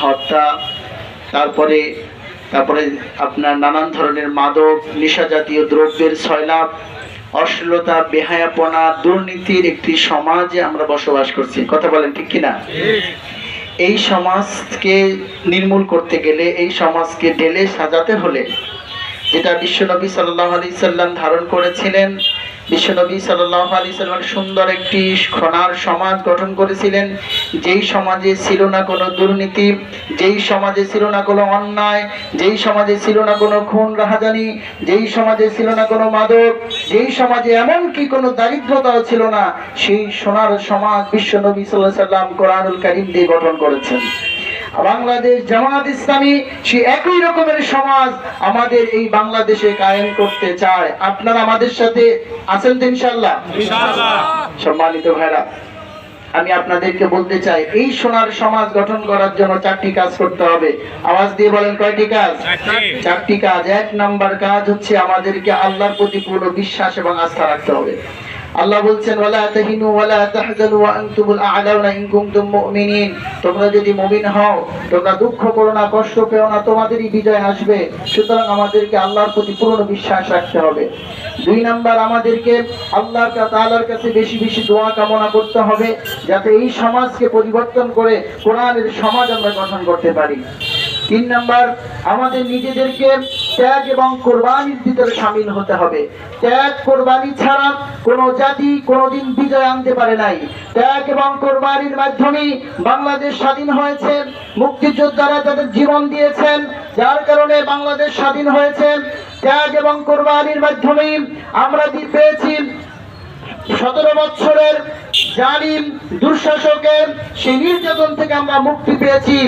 হত্যা, তারপরে তারপরে আপনার নানান ধরনের মাদক, নেশা জাতীয় দ্রব্যের সয়লাব, অশ্লীলতা, বেহায়াপনা, দুর্নীতির একটি সমাজে আমরা বসবাস করছি। কথা বলেন ঠিক কিনা? এই সমাজকে নির্মূল করতে গেলে, এই সমাজকে ঢেলে সাজাতে হলে, যেটা বিশ্বনবী সাল্লাল্লাহু আলাইহি সাল্লাম ধারণ করেছিলেন, বিশ্বনবী সাল্লাল্লাহু আলাইহি সাল্লাম সুন্দর একটি সোনার সমাজ গঠন করেছিলেন, যেই সমাজে ছিল না কোনো দুর্নীতি, যেই সমাজে ছিল না কোনো অন্যায়, যেই সমাজে ছিল না কোনো খুন রাহাজানি, যেই সমাজে ছিল না কোনো মাদক, যেই সমাজে এমনকি কোনো দারিদ্রতাও ছিল না, সেই সোনার সমাজ বিশ্বনবী সাল্লাল্লাহু আলাইহি সাল্লাম কোরআনুল কারীম দিয়ে গঠন করেছেন। বাংলাদেশ জামাত ইসলামী সে একই রকমের সমাজ আমাদের এই বাংলাদেশে কায়েম করতে চায়। আপনারা আমাদের সাথে আছেন তো ইনশাআল্লাহ? ইনশাআল্লাহ। সম্মানিত ভাইরা, আমি আপনাদেরকে বলতে চাই, এই সোনার সমাজ গঠন করার জন্য 4টি কাজ করতে হবে। আওয়াজ দিয়ে বলেন কয়টি কাজ? 4টি কাজ। 1 নাম্বার কাজ হচ্ছে আমাদেরকে আল্লাহর প্রতি পূর্ণ বিশ্বাস এবং আস্থা রাখতে হবে। আল্লাহ বলছেন, ওয়ালা তাহিনু ওয়ালা তাহজানু ওয়া আনতুমুল আ'লাউনা ইন কুনতুম মুমিনিন। তোমরা যদি মুমিন হও, তোমরা দুঃখ করো না, কষ্ট পেও না, তোমাদেরই বিজয় আসবে। সুতরাং আমাদেরকে আল্লাহর প্রতি পূর্ণ বিশ্বাস রাখতে হবে। 2 নাম্বার, আমাদেরকে আল্লাহ তাআলার কাছে বেশি বেশি দোয়া কামনা করতে হবে, যাতে এই সমাজকে পরিবর্তন করে কোরআনের সমাজ আমরা গঠন করতে পারি। 3 নাম্বার, আমাদের নিজেদেরকে ত্যাগ এবং কোরবানির ভিতরে শামিল হতে হবে। ত্যাগ কোরবানি ছাড়া কোনো জাতি কোনোদিন বিজয় আনতে পারে নাই। ত্যাগ এবং কোরবানির মাধ্যমে বাংলাদেশ স্বাধীন হয়েছে। মুক্তিযোদ্ধারা তাদের জীবন দিয়েছেন, যার কারণে বাংলাদেশ স্বাধীন হয়েছে। ত্যাগ এবং কোরবানির মাধ্যমে আমরা পেয়েছি 17 বছরের জালিম দুঃশাসকের সেই নির্যাতন থেকে আমরা মুক্তি পেয়েছি।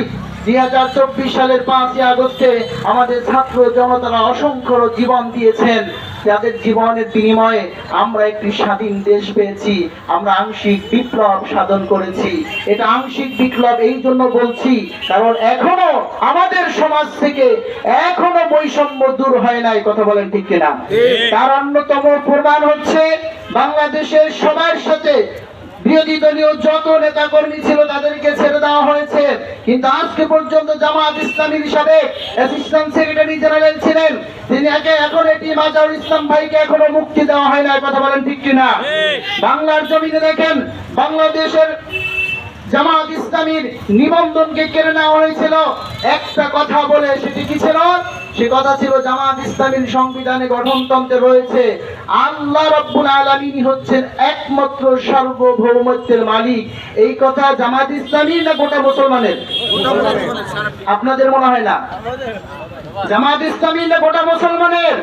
2024 সালের 5ই আগস্টে আমাদের ছাত্র জনতারা অসংখ্য জীবন দিয়েছেন, যাদের জীবনের বিনিময়ে আমরা একটি স্বাধীন দেশ পেয়েছি। আমরা আংশিক বিপ্লব সাধন করেছি। এটা আংশিক বিপ্লব এই জন্য বলছি, কারণ এখনো আমাদের সমাজ থেকে এখনো বৈষম্য দূর হয় নাই। কথা বলেন ঠিক কিনা? তার অন্যতম প্রমাণ হচ্ছে বাংলাদেশের সবার সাথে বিরোধী দলীয় যত নেতা কর্মী ছিল তাদেরকে ছেড়ে দেওয়া হয়েছে, কিন্তু আজকে পর্যন্ত জামাত ইসলামীর সাবেক অ্যাসিস্ট্যান্ট সেক্রেটারি জেনারেল ছিলেন, তিনি এখন এটি মাজারুল ইসলাম ভাইকে এখনো মুক্তি দেওয়া হয় না। কথা বলেন ঠিক কিনা? বাংলার জমিনে দেখেন, বাংলাদেশের জামাত ইসলামীর নিবন্ধনকে কেড়ে নেওয়া হয়েছিল একটা কথা বলে। সেটি কি ছিল? সে কথা ছিল, জামাত ইসলামীর সংবিধানে গঠনতন্ত্রে রয়েছে আল্লাহ রাব্বুল আলামিন হচ্ছেন একমাত্র সার্বভৌমত্বের মালিক। এই কথা জামাত ইসলামী না গোটা মুসলমানের? আপনাদের মনে হয় না? জামাত ইসলামী না গোটা মুসলমানের?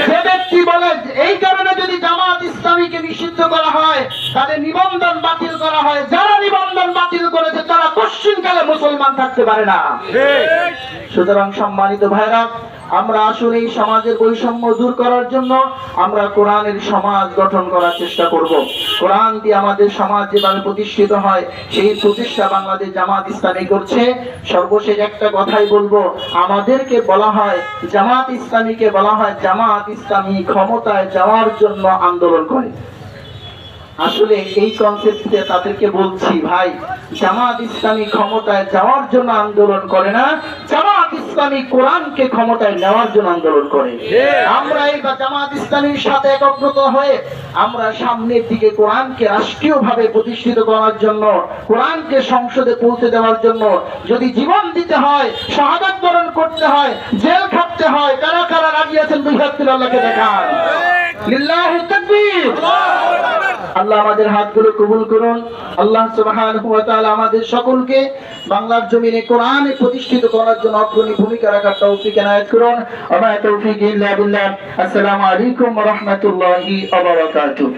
যে ব্যক্তি বলে এই কারণে যদি জামাত ইসলামীকে নিষিদ্ধ করা হয়, তাদের নিবন্ধন বাতিল করা হয়, যারা নিবন্ধন বাতিল করেছে তারা পশ্চিমকালে মুসলমান থাকতে পারে না। সুতরাং সম্মানিত ভাইরা, আমরা আসলে এই সমাজের বৈষম্য দূর করার জন্য আমরা কোরআনের সমাজ গঠন করার চেষ্টা করব। কোরআন দিয়ে আমাদের সমাজ যেভাবে প্রতিষ্ঠিত হয়, সেই প্রতিষ্ঠা বাংলাদেশ জামাত ইসলামী করছে। সর্বশেষ একটা কথাই বলবো, আমাদেরকে বলা হয়, জামাত ইসলামীকে বলা হয় জামাত ইসলামী ক্ষমতায় যাওয়ার জন্য আন্দোলন করে। আসলে এই কনসেপ্টে তাদেরকে বলছি, ভাই, জামাত ইসলামী ক্ষমতায় যাওয়ার জন্য আন্দোলন করে না, জামাত ইসলামী কোরআনকে ক্ষমতায় নেওয়ার জন্য আন্দোলন করে। আমরা এই জামাত ইসলামীর সাথে একত্রিত হয়ে আমরা সামনের দিকে কোরআনকে রাষ্ট্রীয়ভাবে প্রতিষ্ঠিত করার জন্য, কোরআনকে সংসদে পৌঁছে দেওয়ার জন্য যদি জীবন দিতে হয়, শাহাদাত বরণ করতে হয়, জেল খাটতে হয়, কারা কারা রাজি আছেন? 2 হাত তুলে আল্লাহকে দেখান। লিল্লাহি তাকবীর। আল্লাহ আমাদের হাতগুলো কবুল করুন। আল্লাহ সুবহানাহু ওয়া তাআলা আমাদের সকলকে বাংলার জমিনে কোরআনে প্রতিষ্ঠিত করার জন্য অগ্রণী ভূমিকা রাখার তৌফিক এনায়েত করুন। ওয়া মা তাওফীকি ইল্লা বিল্লাহ। আসসালামু আলাইকুম ওয়া রাহমাতুল্লাহি ওয়া বারাকাতুহু।